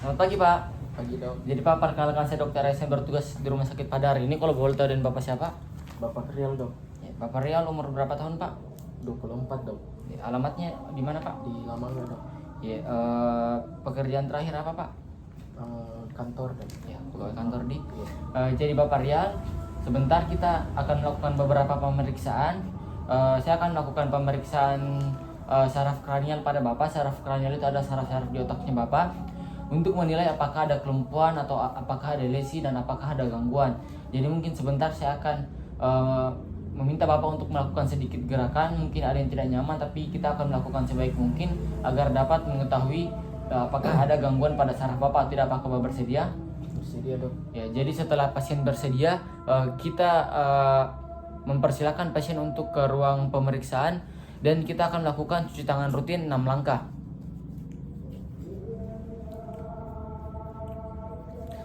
Selamat pagi Pak. Pagi dok. Jadi Pak, perkenalkan saya Dokter S yang bertugas di Rumah Sakit Padar. Ini kalau boleh tahu dan Bapak siapa? Bapak Rial dok. Ya, Bapak Rial umur berapa tahun Pak? 24 dok. Ya, alamatnya di mana Pak? Di Lamanga dok. Ya, pekerjaan terakhir apa Pak? Kantor dok. Ya, pegawai kantor di. Iya. Jadi Bapak Rial, sebentar kita akan melakukan beberapa pemeriksaan. Saya akan melakukan pemeriksaan saraf kranial pada Bapak. Saraf kranial itu ada saraf-saraf di otaknya Bapak, untuk menilai apakah ada kelumpuhan atau apakah ada lesi dan apakah ada gangguan. Jadi mungkin sebentar saya akan meminta Bapak untuk melakukan sedikit gerakan. Mungkin ada yang tidak nyaman, tapi kita akan melakukan sebaik mungkin agar dapat mengetahui apakah ada gangguan pada saraf Bapak. Tidak, apakah Bapak bersedia? Bersedia dok. Ya, jadi setelah pasien bersedia, kita mempersilahkan pasien untuk ke ruang pemeriksaan dan kita akan melakukan cuci tangan rutin 6 langkah.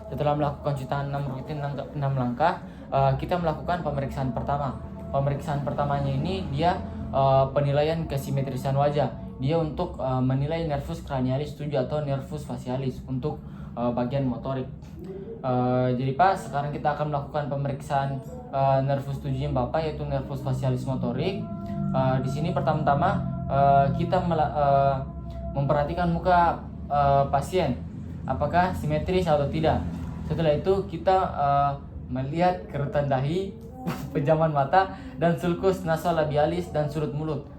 Setelah melakukan cuci tangan rutin 6 langkah, kita melakukan pemeriksaan pertama. Pemeriksaan pertamanya ini dia penilaian kesimetrisan wajah. Dia untuk menilai nervus cranialis 7 atau nervus facialis untuk bagian motorik. Jadi Pak, sekarang kita akan melakukan pemeriksaan nervus 7 Bapak, yaitu nervus facialis motorik. Di sini pertama-tama kita memperhatikan muka pasien, apakah simetris atau tidak. Setelah itu kita melihat kerutan dahi, pejaman mata, dan sulcus nasolabialis dan sudut mulut.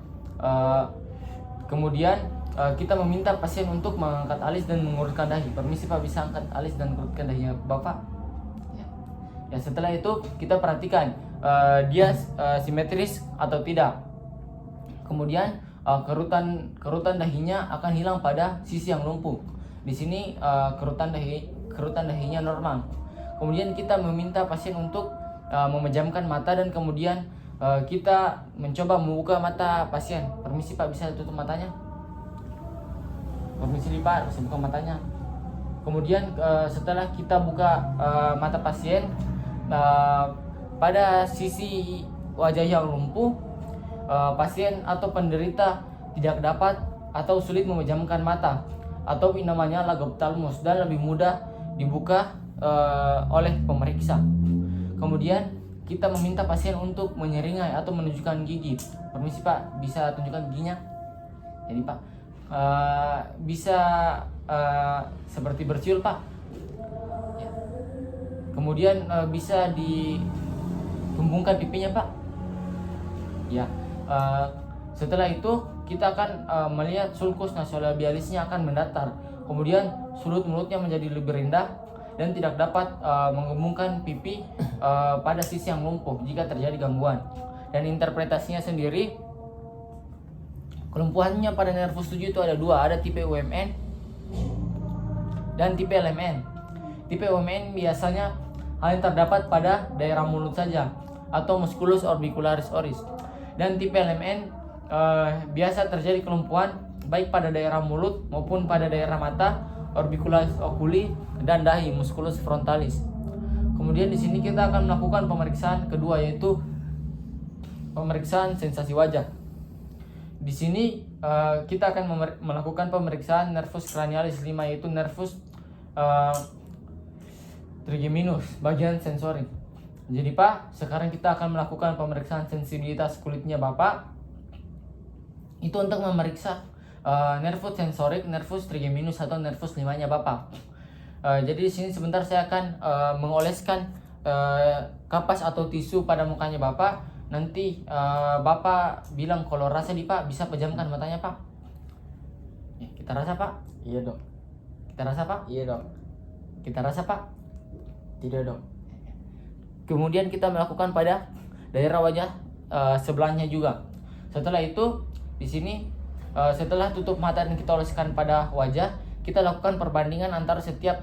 Kemudian kita meminta pasien untuk mengangkat alis dan mengurutkan dahi. Permisi Pak, bisa angkat alis dan mengurutkan dahinya Bapak? Ya, setelah itu kita perhatikan dia simetris atau tidak. Kemudian kerutan dahinya akan hilang pada sisi yang lumpuh. Di sini kerutan dahinya normal. Kemudian kita meminta pasien untuk memejamkan mata dan kemudian kita mencoba membuka mata pasien. Permisi Pak, bisa tutup matanya? Permisi nih Pak, bisa buka matanya. Kemudian setelah kita buka mata pasien, pada sisi wajah yang lumpuh, pasien atau penderita tidak dapat atau sulit memejamkan mata, atau namanya lagoptalmus, dan lebih mudah dibuka oleh pemeriksa. Kemudian kita meminta pasien untuk menyeringai atau menunjukkan gigi. Permisi Pak, bisa tunjukkan giginya? Jadi Pak, bisa seperti bersiul Pak. Ya. Kemudian bisa ditumbungkan pipinya Pak. Ya. Setelah itu kita akan melihat sulcus nasolabialisnya akan mendatar. Kemudian sudut mulutnya menjadi lebih rendah dan tidak dapat menggembungkan pipi pada sisi yang lumpuh jika terjadi gangguan. Dan interpretasinya sendiri, kelumpuhannya pada nervus 7 itu ada dua, ada tipe UMN dan tipe LMN. Tipe UMN biasanya hanya terdapat pada daerah mulut saja atau musculus orbicularis oris. Dan tipe LMN biasa terjadi kelumpuhan baik pada daerah mulut maupun pada daerah mata, orbicularis oculi, dan dahi, musculus frontalis. Kemudian di sini kita akan melakukan pemeriksaan kedua, yaitu pemeriksaan sensasi wajah. Di sini kita akan melakukan pemeriksaan nervus cranialis 5, yaitu nervus trigeminus, bagian sensori. Jadi Pak, sekarang kita akan melakukan pemeriksaan sensibilitas kulitnya Bapak. Itu untuk memeriksa nervus sensorik, nervus trigeminus atau nervus 5-nya Bapak. Jadi di sini sebentar saya akan mengoleskan kapas atau tisu pada mukanya Bapak. Nanti Bapak bilang kalau rasa di Pak, bisa pejamkan matanya Pak. Ya, kita rasa Pak. Iya dok. Kita rasa Pak. Iya dok. Kita rasa Pak. Tidak dok. Kemudian kita melakukan pada daerah wajah sebelahnya juga. Setelah itu di sini setelah tutup mata dan kita oleskan pada wajah, kita lakukan perbandingan antara setiap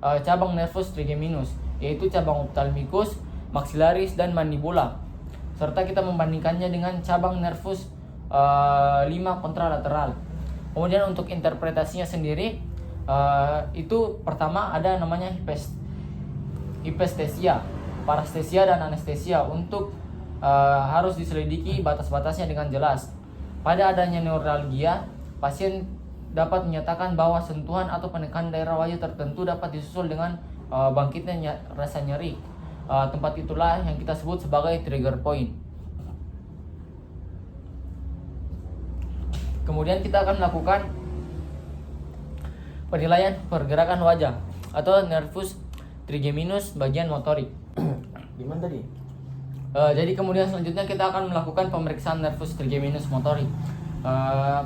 cabang nervus trigeminus, yaitu cabang ophthalmicus, maxillaris, dan mandibula. Serta kita membandingkannya dengan cabang nervus 5 kontralateral. Kemudian untuk interpretasinya sendiri, itu pertama ada namanya hipestesia, parestesia, dan anestesia. Untuk harus diselidiki batas-batasnya dengan jelas. Pada adanya neuralgia, pasien dapat menyatakan bahwa sentuhan atau penekanan daerah wajah tertentu dapat disusul dengan bangkitnya rasa nyeri. Tempat itulah yang kita sebut sebagai trigger point. Kemudian kita akan melakukan penilaian pergerakan wajah atau nervus trigeminus bagian motorik. Gimana tadi? Jadi kemudian selanjutnya kita akan melakukan pemeriksaan nervus trigeminus motorik.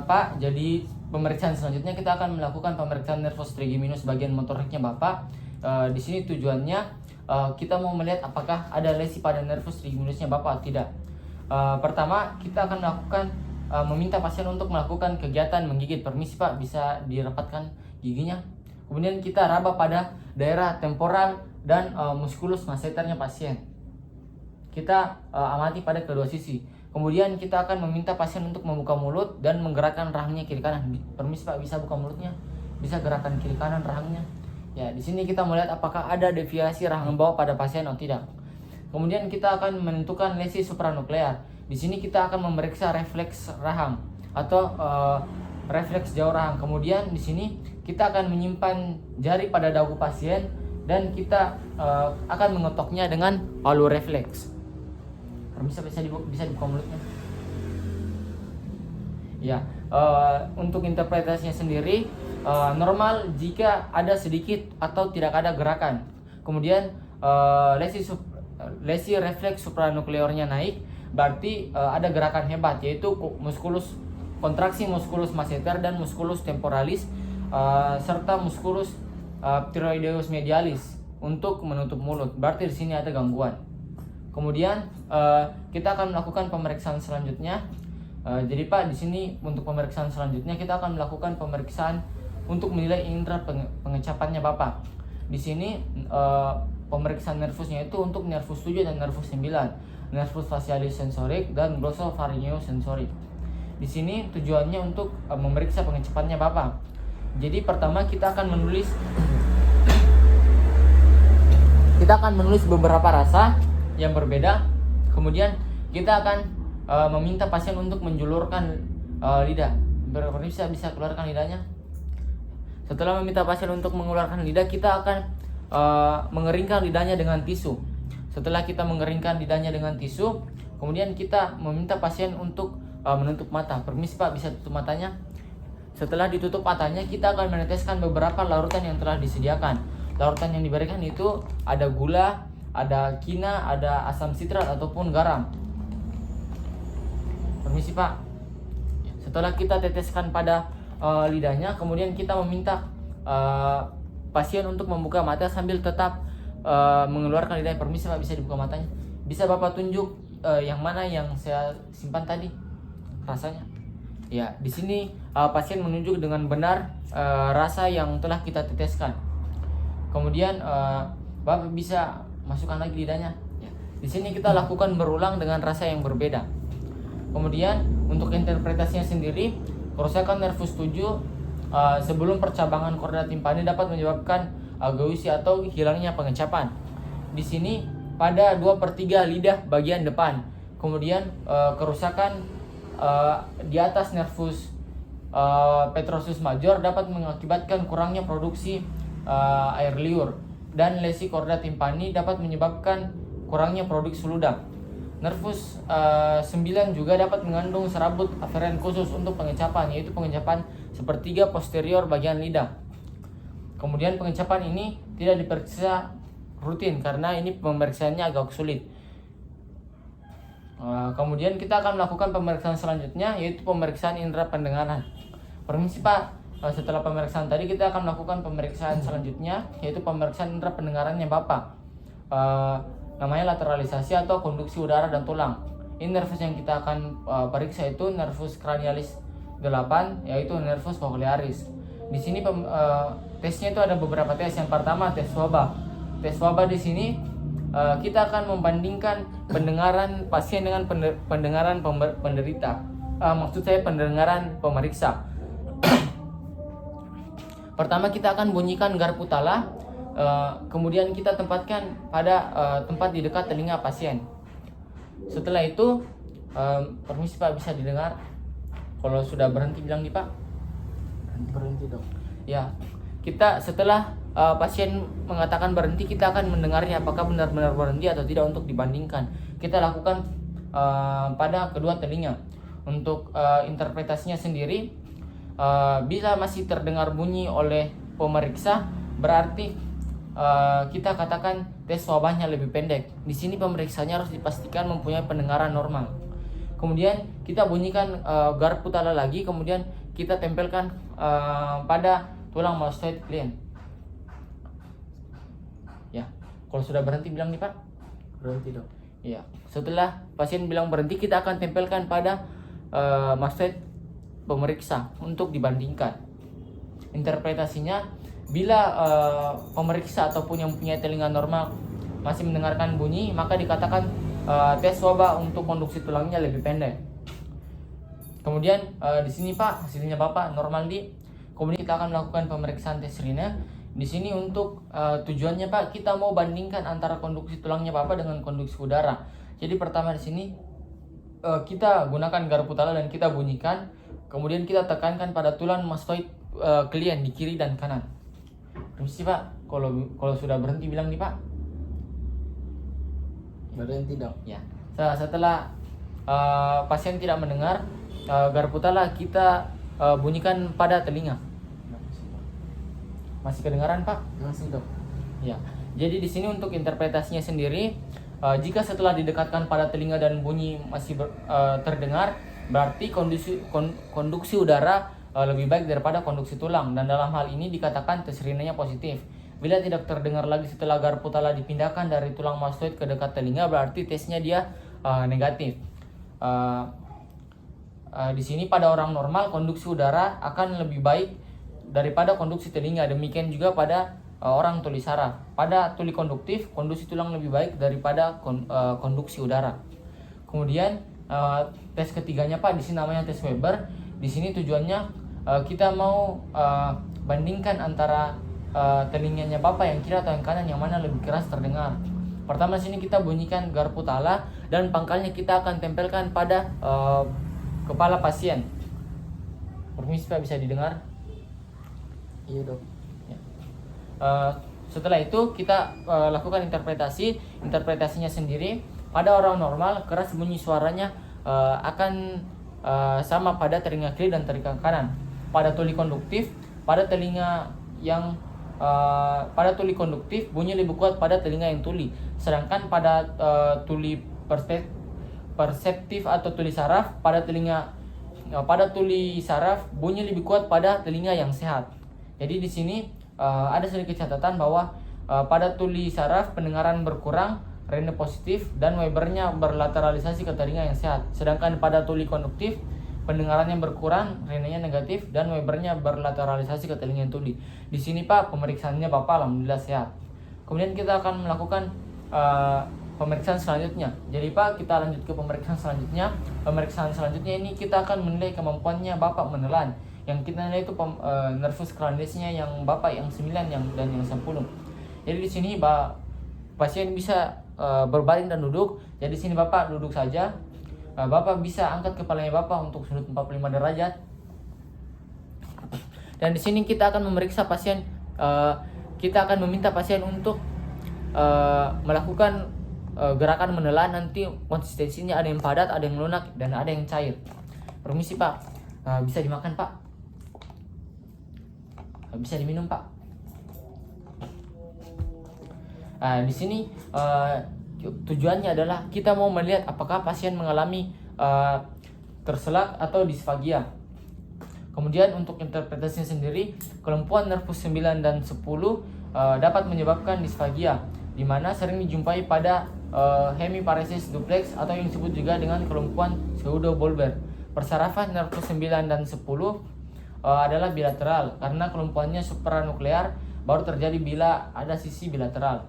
Pak, jadi pemeriksaan selanjutnya kita akan melakukan pemeriksaan nervus trigeminus bagian motoriknya Bapak. Di sini tujuannya kita mau melihat apakah ada lesi pada nervus trigeminusnya Bapak atau tidak. Pertama, kita akan melakukan meminta pasien untuk melakukan kegiatan menggigit. Permisi Pak, bisa dirapatkan giginya. Kemudian kita raba pada daerah temporal dan musculus masseternya pasien. Kita amati pada kedua sisi. Kemudian kita akan meminta pasien untuk membuka mulut dan menggerakkan rahangnya kiri kanan. Permisi Pak, bisa buka mulutnya? Bisa gerakan kiri kanan rahangnya. Ya, di sini kita melihat apakah ada deviasi rahang bawah pada pasien atau tidak. Kemudian kita akan menentukan lesi supranuklear. Di sini kita akan memeriksa refleks rahang atau refleks jauh rahang. Kemudian di sini kita akan menyimpan jari pada dagu pasien dan kita akan mengetoknya dengan palu refleks. Bisa dibuka mulutnya. Ya, untuk interpretasinya sendiri normal jika ada sedikit atau tidak ada gerakan. Kemudian lesi refleks supranuklearnya naik, berarti ada gerakan hebat, yaitu kontraksi musculus masseter dan musculus temporalis serta musculus thyroideus medialis untuk menutup mulut. Berarti di sini ada gangguan. Kemudian kita akan melakukan pemeriksaan selanjutnya. Jadi Pak, di sini untuk pemeriksaan selanjutnya kita akan melakukan pemeriksaan untuk menilai indera pengecapannya Bapak. Di sini pemeriksaan nervusnya itu untuk nervus 7 dan nervus 9, nervus facialis sensorik dan glossopharyngeus sensorik. Di sini tujuannya untuk memeriksa pengecapannya Bapak. Jadi pertama kita akan menulis beberapa rasa yang berbeda. Kemudian kita akan meminta pasien untuk menjulurkan lidah. Bisa keluarkan lidahnya. Setelah meminta pasien untuk mengeluarkan lidah, kita akan mengeringkan lidahnya dengan tisu. Setelah kita mengeringkan lidahnya dengan tisu, kemudian kita meminta pasien untuk menutup mata. Permisi Pak, bisa tutup matanya. Setelah ditutup matanya, kita akan meneteskan beberapa larutan yang telah disediakan. Larutan yang diberikan itu ada gula, ada kina, ada asam sitrat ataupun garam. Permisi Pak. Setelah kita teteskan pada lidahnya, kemudian kita meminta pasien untuk membuka mata sambil tetap mengeluarkan lidahnya. Permisi Pak, bisa dibuka matanya. Bisa Bapak tunjuk yang mana yang saya simpan tadi rasanya? Ya, di sini pasien menunjuk dengan benar rasa yang telah kita teteskan. Kemudian Bapak bisa masukkan lagi lidahnya. Ya. Di sini kita lakukan berulang dengan rasa yang berbeda. Kemudian untuk interpretasinya sendiri, kerusakan nervus 7 sebelum percabangan korda timpani dapat menyebabkan ageusi atau hilangnya pengecapan. Di sini pada 2/3 lidah bagian depan. Kemudian kerusakan di atas nervus petrosus major dapat mengakibatkan kurangnya produksi air liur, dan lesi korda timpani dapat menyebabkan kurangnya produksi ludah. Nervus 9 juga dapat mengandung serabut aferen khusus untuk pengecapan, yaitu pengecapan sepertiga posterior bagian lidah. Kemudian pengecapan ini tidak diperiksa rutin karena ini pemeriksaannya agak sulit. Kemudian kita akan melakukan pemeriksaan selanjutnya, yaitu pemeriksaan indera pendengaran. Permisi Pak, setelah pemeriksaan tadi kita akan melakukan pemeriksaan selanjutnya, yaitu pemeriksaan indera pendengarannya Bapak. Namanya lateralisasi atau konduksi udara dan tulang. Ini nervus yang kita akan periksa itu nervus cranialis 8, yaitu nervus cochlearis. Di sini tesnya itu ada beberapa tes. Yang pertama tes swaba. Tes swaba di sini kita akan membandingkan pendengaran pasien dengan pendengaran penderita. Maksud saya pendengaran pemeriksa. Pertama kita akan bunyikan garpu tala, kemudian kita tempatkan pada tempat di dekat telinga pasien. Setelah itu, permisi Pak, bisa didengar. Kalau sudah berhenti bilang nih Pak. Berhenti dok. Ya, kita setelah pasien mengatakan berhenti, kita akan mendengarnya apakah benar-benar berhenti atau tidak untuk dibandingkan. Kita lakukan pada kedua telinga. Untuk interpretasinya sendiri, bila masih terdengar bunyi oleh pemeriksa, berarti kita katakan tes wabahnya lebih pendek. Di sini pemeriksanya harus dipastikan mempunyai pendengaran normal. Kemudian kita bunyikan garpu tala lagi, kemudian kita tempelkan pada tulang mastoid klien. Ya, kalau sudah berhenti bilang nih Pak. Berhenti dok. Ya, setelah pasien bilang berhenti, kita akan tempelkan pada mastoid pemeriksa untuk dibandingkan. Interpretasinya, bila pemeriksa ataupun yang punya telinga normal masih mendengarkan bunyi, maka dikatakan tes wabah untuk konduksi tulangnya lebih pendek. Kemudian di sini Pak, hasilnya Bapak normal di. Kemudian kita akan melakukan pemeriksaan tes rina. Di sini untuk tujuannya Pak, kita mau bandingkan antara konduksi tulangnya Bapak dengan konduksi udara. Jadi pertama di sini kita gunakan garpu tala dan kita bunyikan. Kemudian kita tekankan pada tulang mastoid klien di kiri dan kanan. Permisi Pak, kalau sudah berhenti bilang nih Pak. Berhenti dok. Ya. Setelah pasien tidak mendengar, garpu tala kita bunyikan pada telinga. Masih kedengaran Pak? Masih dok. Ya. Jadi di sini untuk interpretasinya sendiri, jika setelah didekatkan pada telinga dan bunyi masih terdengar, berarti konduksi udara lebih baik daripada konduksi tulang, dan dalam hal ini dikatakan tes rinanya positif. Bila tidak terdengar lagi setelah garpu tala dipindahkan dari tulang mastoid ke dekat telinga, berarti tesnya dia negatif. Di sini pada orang normal konduksi udara akan lebih baik daripada konduksi telinga. Demikian juga pada orang tuli saraf. Pada tuli konduktif, konduksi tulang lebih baik daripada konduksi udara. Kemudian tes ketiganya Pak, di sini namanya tes Weber. Di sini tujuannya kita mau bandingkan antara telinganya Bapak yang kiri atau yang kanan, yang mana lebih keras terdengar. Pertama sini kita bunyikan garpu tala dan pangkalnya kita akan tempelkan pada kepala pasien. Permisi Pak, bisa didengar? Iya dok. Ya. Setelah itu kita lakukan interpretasinya sendiri. Pada orang normal, keras bunyi suaranya akan sama pada telinga kiri dan telinga kanan. Pada tuli konduktif, pada tuli konduktif bunyi lebih kuat pada telinga yang tuli. Sedangkan pada tuli perseptif atau tuli saraf, pada tuli saraf bunyi lebih kuat pada telinga yang sehat. Jadi di sini ada sedikit catatan bahwa pada tuli saraf pendengaran berkurang, rene positif, dan Webernya berlateralisasi ke telinga yang sehat. Sedangkan pada tuli konduktif pendengarannya berkurang, renenya negatif, dan Webernya berlateralisasi ke telinga yang tuli. Di sini Pak, pemeriksaannya Bapak alhamdulillah sehat. Kemudian kita akan melakukan pemeriksaan selanjutnya. Jadi Pak, kita lanjut ke pemeriksaan selanjutnya. Pemeriksaan selanjutnya ini kita akan menilai kemampuannya Bapak menelan. Yang kita nilai itu nervus cranialisnya yang Bapak yang 9 dan yang 10. Jadi di sini pasien bisa berbaring dan duduk. Jadi di sini Bapak duduk saja. Bapak bisa angkat kepalanya Bapak untuk sudut 45 derajat. Dan di sini kita akan memeriksa pasien. Kita akan meminta pasien untuk melakukan gerakan menelan. Nanti konsistensinya ada yang padat, ada yang lunak, dan ada yang cair. Permisi Pak, bisa dimakan Pak? Bisa diminum Pak? Di sini tujuannya adalah kita mau melihat apakah pasien mengalami terselak atau disfagia. Kemudian untuk interpretasinya sendiri, kelumpuhan nervus 9 dan 10 dapat menyebabkan disfagia, di mana sering dijumpai pada hemiparesis duplex atau yang disebut juga dengan kelumpuhan pseudobulbar. Persarafan nervus 9 dan 10 adalah bilateral, karena kelumpuhannya supranuklear baru terjadi bila ada sisi bilateral.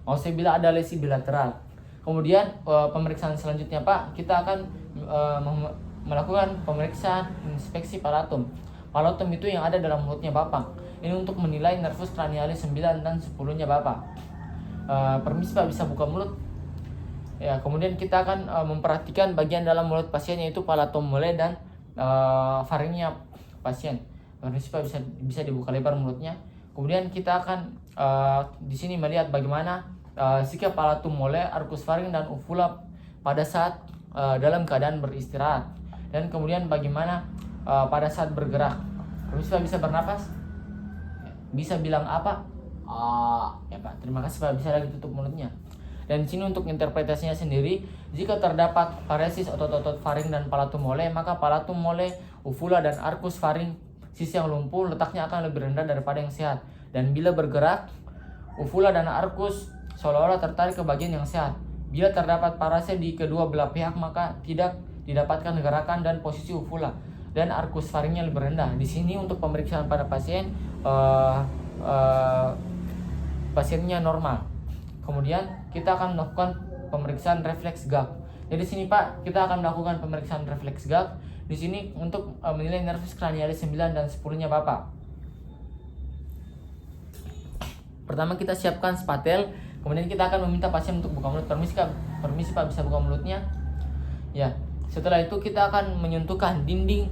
Maksudnya bila ada lesi bilateral. Kemudian pemeriksaan selanjutnya Pak, kita akan melakukan pemeriksaan inspeksi palatum. Palatum itu yang ada dalam mulutnya Bapak. Ini untuk menilai nervus cranialis 9 dan 10-nya Bapak. Permisi Pak, bisa buka mulut. Ya, kemudian kita akan memperhatikan bagian dalam mulut pasien, yaitu palatum mole dan faringnya pasien. Permisi Pak, bisa dibuka lebar mulutnya. Kemudian kita akan di sini melihat bagaimana sikap palatum mole, arcus faring dan uvula pada saat dalam keadaan beristirahat, dan kemudian bagaimana pada saat bergerak. Permisi Pak, bisa bernapas? Bisa bilang apa? Ya Pak, terima kasih Pak, bisa lagi tutup mulutnya. Dan di sini untuk interpretasinya sendiri, jika terdapat paresis otot-otot faring dan palatum mole, maka palatum mole, uvula dan arcus faring sisi yang lumpuh letaknya akan lebih rendah daripada yang sehat. Dan bila bergerak, uvula dan arcus seolah-olah tertarik ke bagian yang sehat. Bila terdapat parase di kedua belah pihak, maka tidak didapatkan gerakan dan posisi uvula dan arcus faringnya lebih rendah. Di sini untuk pemeriksaan pada pasien, pasiennya normal. Kemudian kita akan melakukan pemeriksaan refleks gag. Jadi sini Pak, kita akan melakukan pemeriksaan refleks gag. Di sini untuk menilai nervus cranialis 9 dan 10-nya Bapak. Pertama kita siapkan spatel, kemudian kita akan meminta pasien untuk buka mulut. Permisi Pak, bisa buka mulutnya? Ya. Setelah itu kita akan menyentuhkan dinding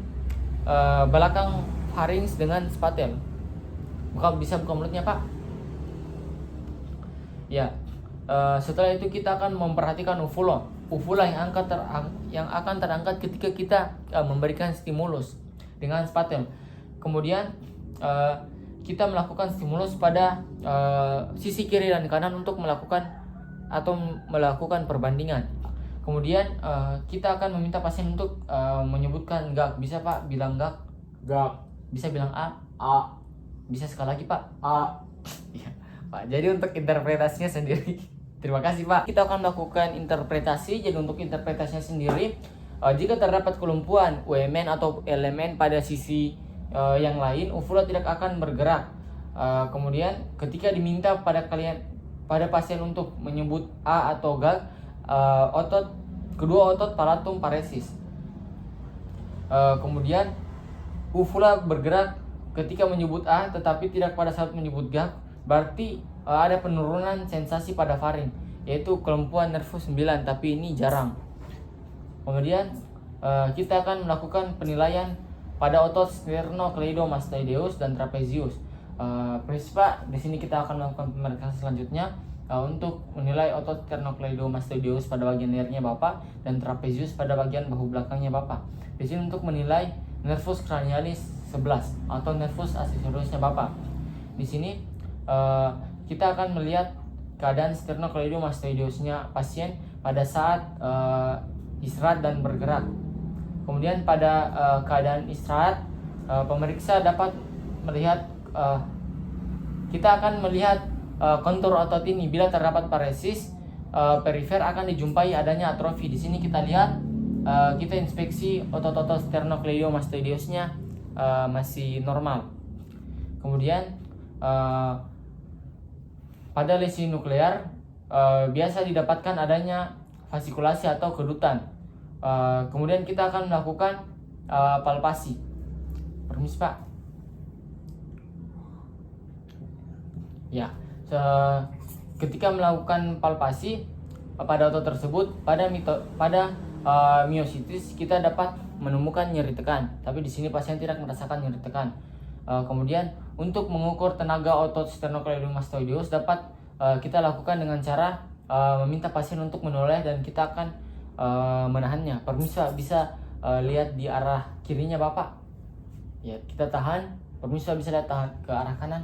belakang pharynx dengan spatel. Bisa buka mulutnya Pak? Ya. Setelah itu kita akan memperhatikan uvula yang akan terangkat ketika kita memberikan stimulus dengan spatel. Kemudian kita melakukan stimulus pada sisi kiri dan kanan untuk melakukan perbandingan. Kemudian kita akan meminta pasien untuk menyebutkan gag. Bisa Pak bilang gag? Gag. Bisa bilang A? A. Bisa sekali lagi Pak? A. Ya, Pak. Jadi untuk interpretasinya sendiri. Terima kasih Pak. Kita akan melakukan interpretasi. Jadi untuk interpretasinya sendiri, jika terdapat kelumpuhan UMN atau elemen pada sisi yang lain, uvula tidak akan bergerak. Kemudian ketika diminta pada pasien untuk menyebut A atau gag, kedua otot palatum paresis. Kemudian uvula bergerak ketika menyebut A tetapi tidak pada saat menyebut gag, berarti ada penurunan sensasi pada faring, yaitu kelumpuhan nervus 9, tapi ini jarang. Kemudian kita akan melakukan penilaian pada otot sternocleidomastoideus dan trapezius. Pak, di sini kita akan melakukan pemeriksaan selanjutnya untuk menilai otot sternocleidomastoideus pada bagian lehernya Bapak dan trapezius pada bagian bahu belakangnya Bapak. Di sini untuk menilai nervus cranialis 11 atau nervus accessorisnya Bapak. Di sini kita akan melihat keadaan sternocleidomastoideusnya pasien pada saat istirahat dan bergerak. Kemudian pada keadaan istirahat, pemeriksa dapat melihat, kita akan melihat kontur otot ini. Bila terdapat paresis perifer akan dijumpai adanya atrofi. Di sini kita lihat, kita inspeksi otot-otot sternocleidomastoideusnya masih normal. Kemudian pada lesi nuklear biasa didapatkan adanya fasikulasi atau kedutan. Kemudian kita akan melakukan palpasi. Permisi Pak. Ya, ketika melakukan palpasi pada otot tersebut, pada miositis kita dapat menemukan nyeri tekan. Tapi di sini pasien tidak merasakan nyeri tekan. Kemudian untuk mengukur tenaga otot sternocleidomastoideus dapat kita lakukan dengan cara meminta pasien untuk menoleh dan kita akan menahannya. Permisi bisa lihat di arah kirinya Bapak. Ya, kita tahan. Permisi bisa lihat tahan ke arah kanan.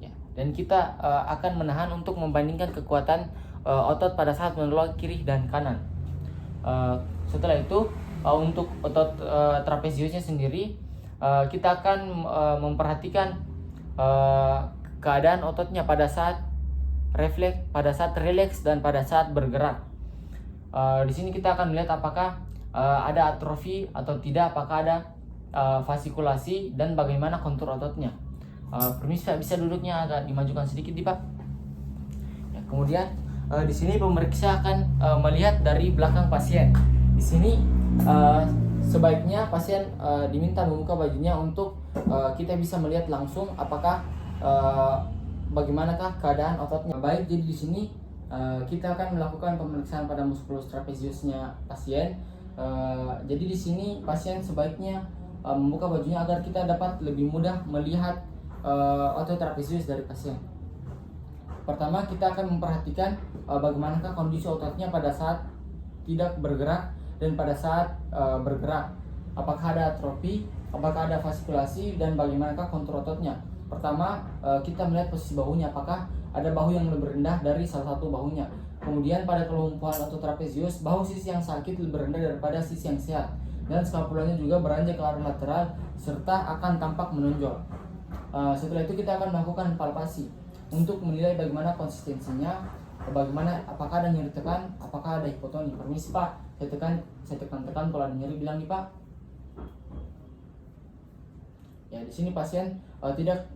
Ya, dan kita akan menahan untuk membandingkan kekuatan otot pada saat menoleh kiri dan kanan. Setelah itu untuk otot trapeziusnya sendiri, kita akan memperhatikan keadaan ototnya pada saat refleks, pada saat rileks dan pada saat bergerak. Di sini kita akan melihat apakah ada atrofi atau tidak, apakah ada fasikulasi dan bagaimana kontur ototnya. Permisi bisa duduknya agak dimajukan sedikit Pak. Ya, kemudian di sini pemeriksa akan melihat dari belakang pasien. Di sini sebaiknya pasien diminta membuka bajunya untuk kita bisa melihat langsung apakah bagaimanakah keadaan ototnya. Baik, jadi di sini kita akan melakukan pemeriksaan pada musculus trapeziusnya pasien. Jadi di sini pasien sebaiknya membuka bajunya agar kita dapat lebih mudah melihat otot trapezius dari pasien. Pertama, kita akan memperhatikan bagaimanakah kondisi ototnya pada saat tidak bergerak dan pada saat bergerak. Apakah ada atrofi, apakah ada faskulasi, dan bagaimanakah kontur ototnya. Pertama, kita melihat posisi bahunya, apakah ada bahu yang lebih rendah dari salah satu bahunya. Kemudian pada kelumpuhan otot trapezius, bahu sisi yang sakit lebih rendah daripada sisi yang sehat, dan skapulanya juga beranjak ke arah lateral serta akan tampak menonjol. Setelah itu kita akan melakukan palpasi untuk menilai bagaimana konsistensinya, bagaimana apakah ada nyeri tekan, apakah ada hipotoni. Permisi Pak, saya tekan kalau ada nyeri, bilang nih Pak. Ya, di sini pasien tidak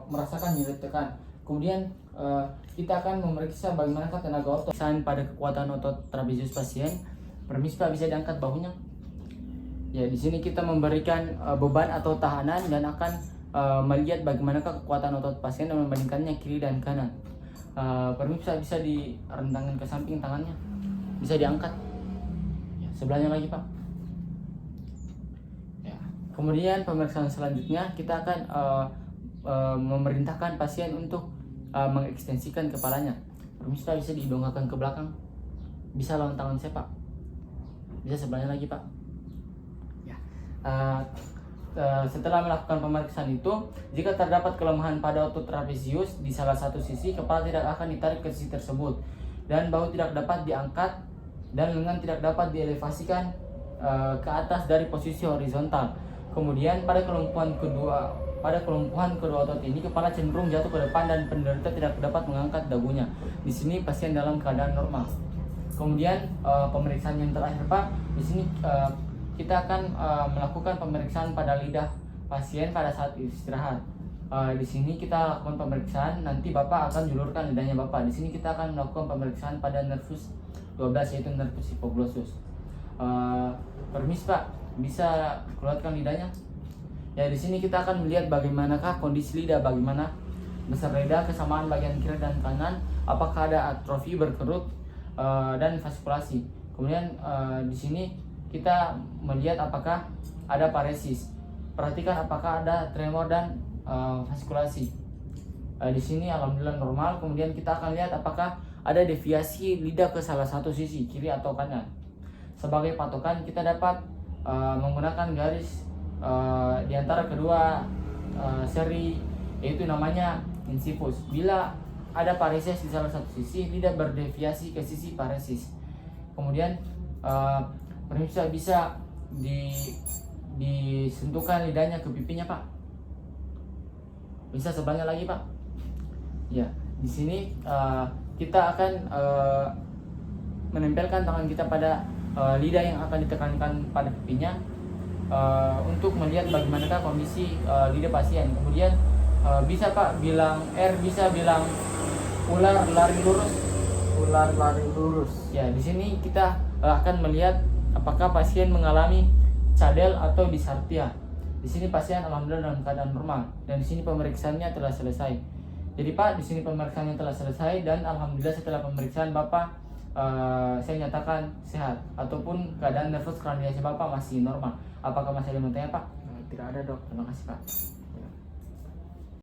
merasakan nyeri tekan. Kemudian kita akan memeriksa bagaimanakah tenaga otot pada kekuatan otot trapezius pasien. Permisi Pak, bisa diangkat bahunya. Ya, di sini kita memberikan beban atau tahanan dan akan melihat bagaimanakah kekuatan otot pasien dan membandingkannya kiri dan kanan. Permisi bisa direntangkan ke samping tangannya, bisa diangkat. Ya, sebelahnya lagi Pak. Ya. Kemudian pemeriksaan selanjutnya kita akan memerintahkan pasien untuk mengekstensikan kepalanya. Permisi Pak, bisa didongakkan ke belakang. Bisa lawan tangan saya Pak. Bisa sebelahnya lagi Pak. Ya. Setelah melakukan pemeriksaan itu, jika terdapat kelemahan pada otot trapezius di salah satu sisi, kepala tidak akan ditarik ke sisi tersebut, dan bahu tidak dapat diangkat dan lengan tidak dapat dielevasikan ke atas dari posisi horizontal. Kemudian pada kelumpuhan kedua otot ini, kepala cenderung jatuh ke depan dan penderita tidak dapat mengangkat dagunya. Di sini pasien dalam keadaan normal. Kemudian pemeriksaan yang terakhir Pak, di sini kita akan melakukan pemeriksaan pada lidah pasien pada saat istirahat. Di sini kita lakukan pemeriksaan, nanti Bapak akan julurkan lidahnya Bapak. Di sini kita akan melakukan pemeriksaan pada nervus 12, yaitu nervus hipoglossus. Permisi Pak, bisa keluarkan lidahnya. Ya, di sini kita akan melihat bagaimanakah kondisi lidah, bagaimana besar lidah, kesamaan bagian kiri dan kanan, apakah ada atrofi berkerut dan faskulasi. Kemudian di sini kita melihat apakah ada paresis. Perhatikan apakah ada tremor dan faskulasi. Di sini alhamdulillah normal. Kemudian kita akan lihat apakah ada deviasi lidah ke salah satu sisi, kiri atau kanan. Sebagai patokan kita dapat menggunakan garis di antara kedua seri, yaitu namanya insipus. Bila ada paresis di salah satu sisi, lidah berdeviasi ke sisi paresis. Kemudian pemirsa bisa disentuhkan lidahnya ke pipinya Pak. Bisa sebelahnya lagi Pak. Ya, di sini kita akan menempelkan tangan kita pada lidah yang akan ditekankan pada pipinya untuk melihat bagaimanakah kondisi lidah pasien. Kemudian bisa Pak bilang R, bisa bilang ular lari lurus. Ular lari lurus. Ya, di sini kita akan melihat apakah pasien mengalami cadel atau dysarthria. Di sini pasien alhamdulillah dalam keadaan normal, dan di sini pemeriksaannya telah selesai. Jadi Pak, di sini pemeriksaannya telah selesai, dan alhamdulillah setelah pemeriksaan Bapak saya nyatakan sehat, ataupun keadaan nervus kraniasi Bapak masih normal. Apakah masih ada yang mau tanya Pak? Tidak ada Dok. Terima kasih Pak.